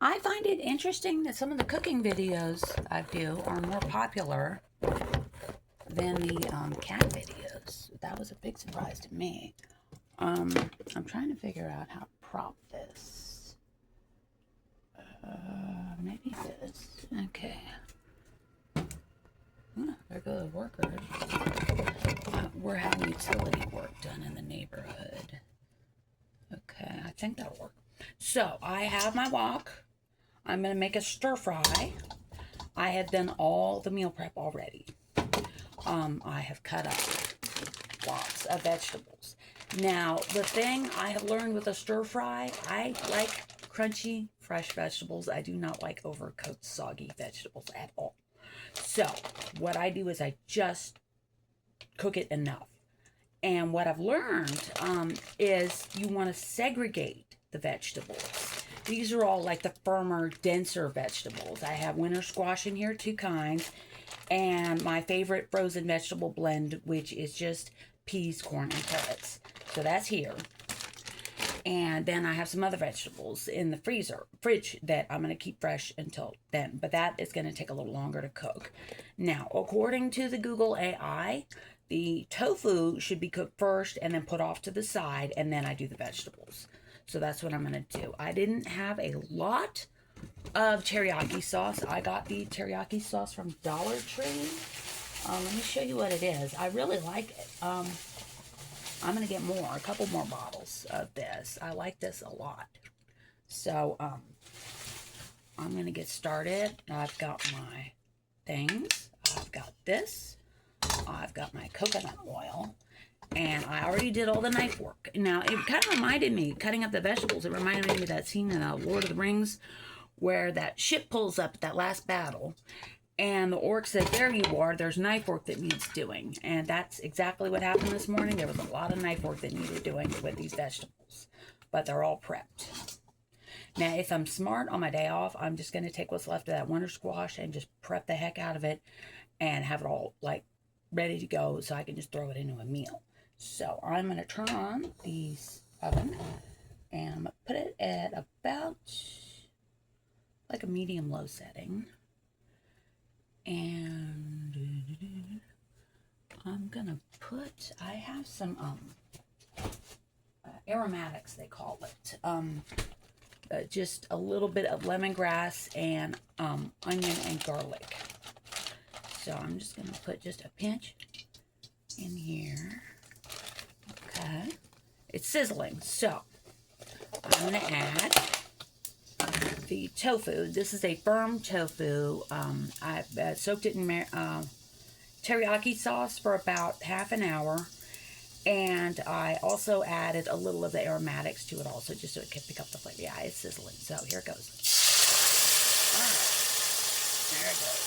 I find it interesting that some of the cooking videos I do are more popular than the cat videos. That was a big surprise to me. I'm trying to figure out how to prop this. Maybe this. Okay. There go the workers. We're having utility work done in the neighborhood. Okay, I think that'll work. So I have my wok. I'm going to make a stir fry. I have done all the meal prep already. I have cut up lots of vegetables. Now, the thing I have learned with a stir fry, I like crunchy, fresh vegetables. I do not like overcooked, soggy vegetables at all. So, what I do is I just cook it enough. And what I've learned is you want to segregate the vegetables. These are all like the firmer, denser vegetables. I have winter squash in here, 2 kinds, and my favorite frozen vegetable blend, which is just peas, corn, and carrots. So that's here. And then I have some other vegetables in the fridge that I'm going to keep fresh until then. But that is going to take a little longer to cook. Now, according to the Google AI, the tofu should be cooked first and then put off to the side, and then I do the vegetables. So that's what I'm going to do. I didn't have a lot of teriyaki sauce. I got the teriyaki sauce from Dollar Tree. Let me show you what it is. I really like it. I'm going to get a couple more bottles of this. I like this a lot. So, I'm going to get started. I've got my things. I've got this. I've got my coconut oil. And I already did all the knife work. Now, it kind of reminded me, cutting up the vegetables, it reminded me of that scene in Lord of the Rings where that ship pulls up at that last battle. And the orc said, there you are, there's knife work that needs doing. And that's exactly what happened this morning. There was a lot of knife work that needed doing with these vegetables. But they're all prepped. Now, if I'm smart on my day off, I'm just going to take what's left of that winter squash and just prep the heck out of it and have it all, like, ready to go so I can just throw it into a meal. So I'm going to turn on the oven and I'm going to put it at about like a medium-low setting. And I'm going to I have some aromatics, they call it. Just a little bit of lemongrass and onion and garlic. So I'm just going to put just a pinch in here. Okay. It's sizzling. So I'm going to add the tofu. This is a firm tofu. I've soaked it in teriyaki sauce for about half an hour. And I also added a little of the aromatics to it also, just so it can pick up the flavor. Yeah, it's sizzling. So here it goes. All right. There it goes.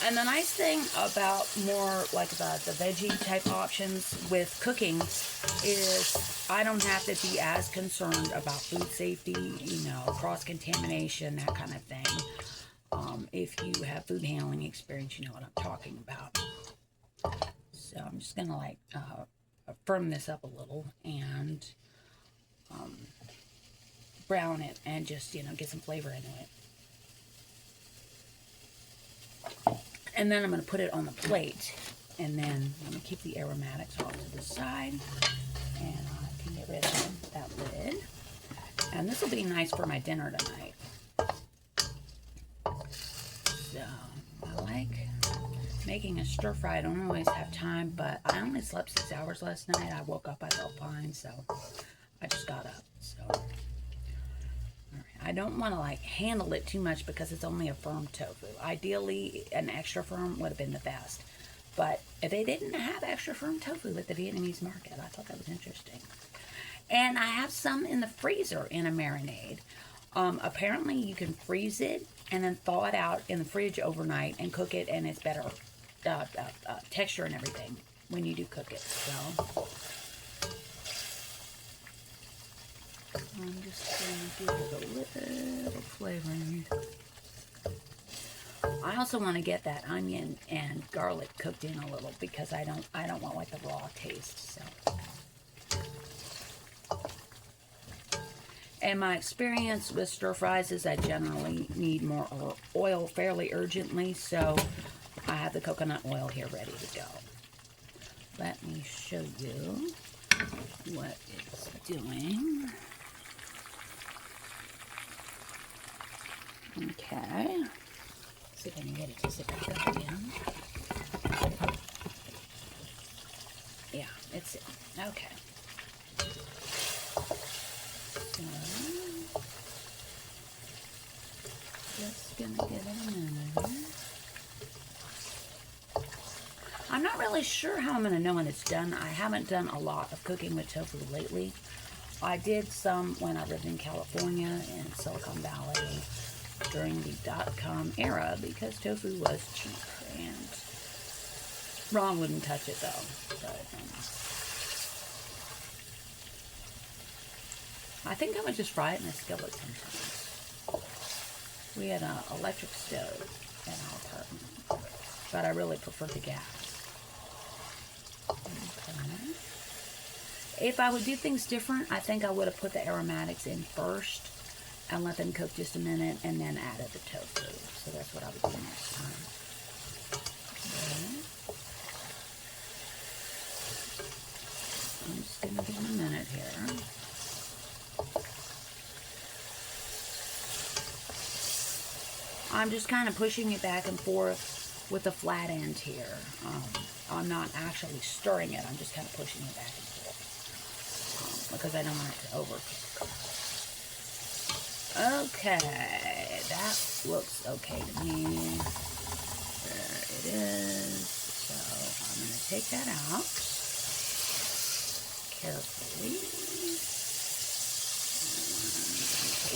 And the nice thing about more like the veggie type options with cooking is I don't have to be as concerned about food safety, cross-contamination, that kind of thing. If you have food handling experience, you know what I'm talking about. So I'm just going to firm this up a little and brown it and just, get some flavor into it. And then I'm going to put it on the plate. And then I'm going to keep the aromatics off to the side. And I can get rid of that lid. And this will be nice for my dinner tonight. So, I like making a stir fry. I don't always have time, but I only slept 6 hours last night. I woke up, I felt fine, so I just got up. So, I don't want to handle it too much because it's only a firm tofu. Ideally, an extra firm would have been the best. But they didn't have extra firm tofu at the Vietnamese market. I thought that was interesting. And I have some in the freezer in a marinade. Apparently, you can freeze it and then thaw it out in the fridge overnight and cook it, and it's better texture and everything when you do cook it. So I'm just going to give it a little flavoring. I also want to get that onion and garlic cooked in a little because I don't want like the raw taste. So, And my experience with stir fries is I generally need more oil fairly urgently, so I have the coconut oil here ready to go. Let me show you what it's doing. Okay. See if I can get it to sit back up again. Yeah, it's okay. So, just gonna give it a minute. I'm not really sure how I'm gonna know when it's done. I haven't done a lot of cooking with tofu lately. I did some when I lived in California in Silicon Valley during the .com era because tofu was cheap, and Ron wouldn't touch it though. But I think I would just fry it in a skillet sometimes. We had an electric stove in our apartment, but I really preferred the gas. Okay. If I would do things different, I think I would have put the aromatics in first and let them cook just a minute and then added the tofu. So that's what I would do next time. Okay. I'm just going to give it a minute here. I'm just kind of pushing it back and forth with the flat end here. I'm not actually stirring it. I'm just kind of pushing it back and forth because I don't want it to overcook. Okay, that looks okay to me. There it is. So I'm going to take that out carefully.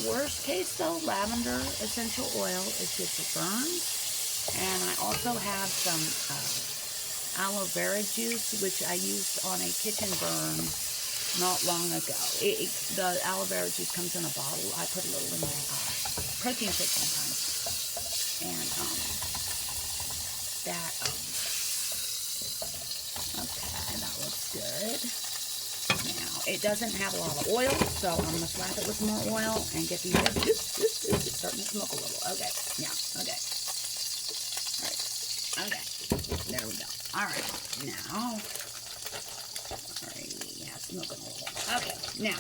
Worst case though, lavender essential oil is good for burns. And I also have some aloe vera juice, which I used on a kitchen burn not long ago. The aloe vera juice comes in a bottle. I put a little in my protein shake sometimes. And okay, that looks good. Now, it doesn't have a lot of oil, so I'm going to slap it with more oil and get these. It's starting to smoke a little. Okay, yeah, okay. Okay, there we go. All right, now, yeah, smoking a little. Okay, now,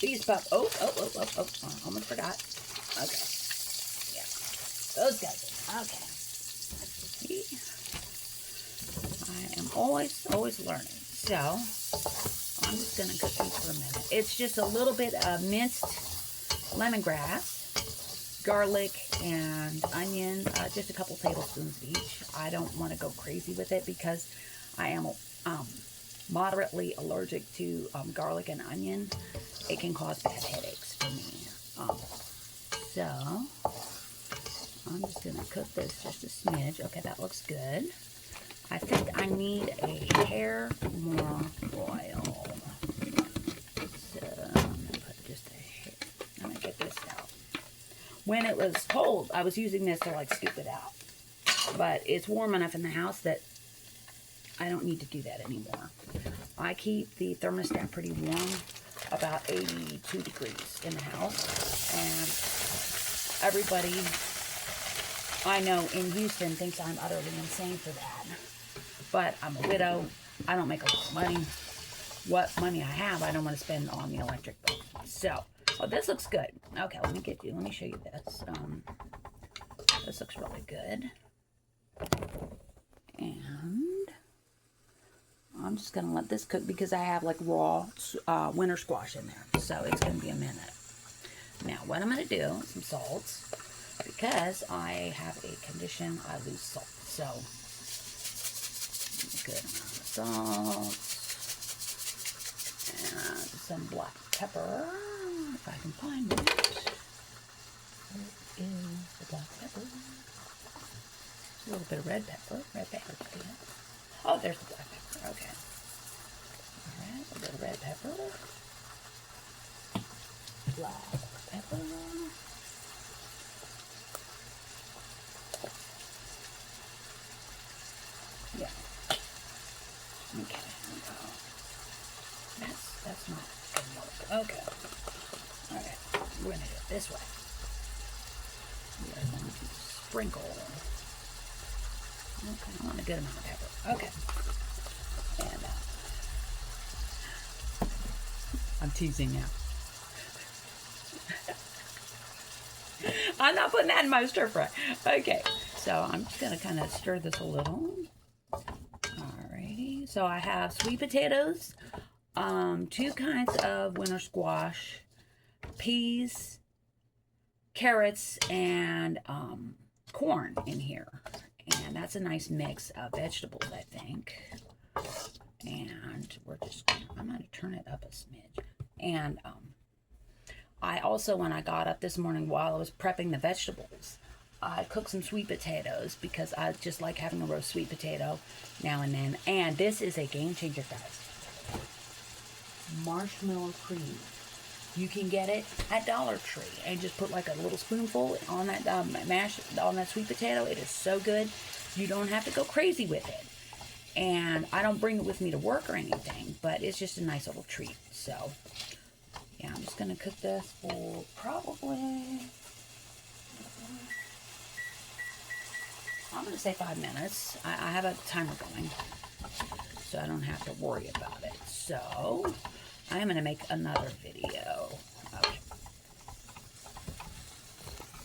these pups, I almost forgot. Okay, yeah, those guys, okay. See? I am always learning. So, I'm just going to cook these for a minute. It's just a little bit of minced lemongrass, garlic, and onion, just a couple tablespoons of each. I don't want to go crazy with it because I am moderately allergic to garlic and onion. It can cause bad headaches for me. So I'm just going to cook this just a smidge. Okay, that looks good. I think I need a hair more oil. So I'm going to put just a hair. I'm going to get this out. When it was cold, I was using this to like scoop it out. But it's warm enough in the house that I don't need to do that anymore. I keep the thermostat pretty warm, about 82 degrees in the house. And everybody I know in Houston thinks I'm utterly insane for that. But I'm a widow. I don't make a lot of money. What money I have, I don't want to spend on the electric bill. So, oh, this looks good. Okay, let me show you this. This looks really good. And I'm just going to let this cook because I have like raw winter squash in there. So it's going to be a minute. Now, what I'm going to do is some salt because I have a condition I lose salt. So, a good amount of salt. And some black pepper, if I can find it. Where is the black pepper? A little bit of red pepper. Red pepper's good. Oh, there's the black pepper. Okay. Alright, a little red pepper. Black pepper. Yeah. Okay. That's not good milk. Okay. Alright. We are going to sprinkle. Okay, I want a good amount of pepper. Okay. And I'm teasing now. I'm not putting that in my stir fry. Okay, so I'm just gonna kind of stir this a little. Alrighty, so I have sweet potatoes, 2 kinds of winter squash, peas, carrots, and corn in here. And that's a nice mix of vegetables, I think. And I'm gonna turn it up a smidge. And I also, when I got up this morning while I was prepping the vegetables, I cooked some sweet potatoes because I just like having a roast sweet potato now and then. And this is a game changer, guys. Marshmallow cream. You can get it at Dollar Tree and just put like a little spoonful on that on that sweet potato. It is so good. You don't have to go crazy with it. And I don't bring it with me to work or anything, but it's just a nice little treat. So yeah, I'm just going to cook this for probably, I'm going to say 5 minutes. I have a timer going, so I don't have to worry about it. So I am going to make another video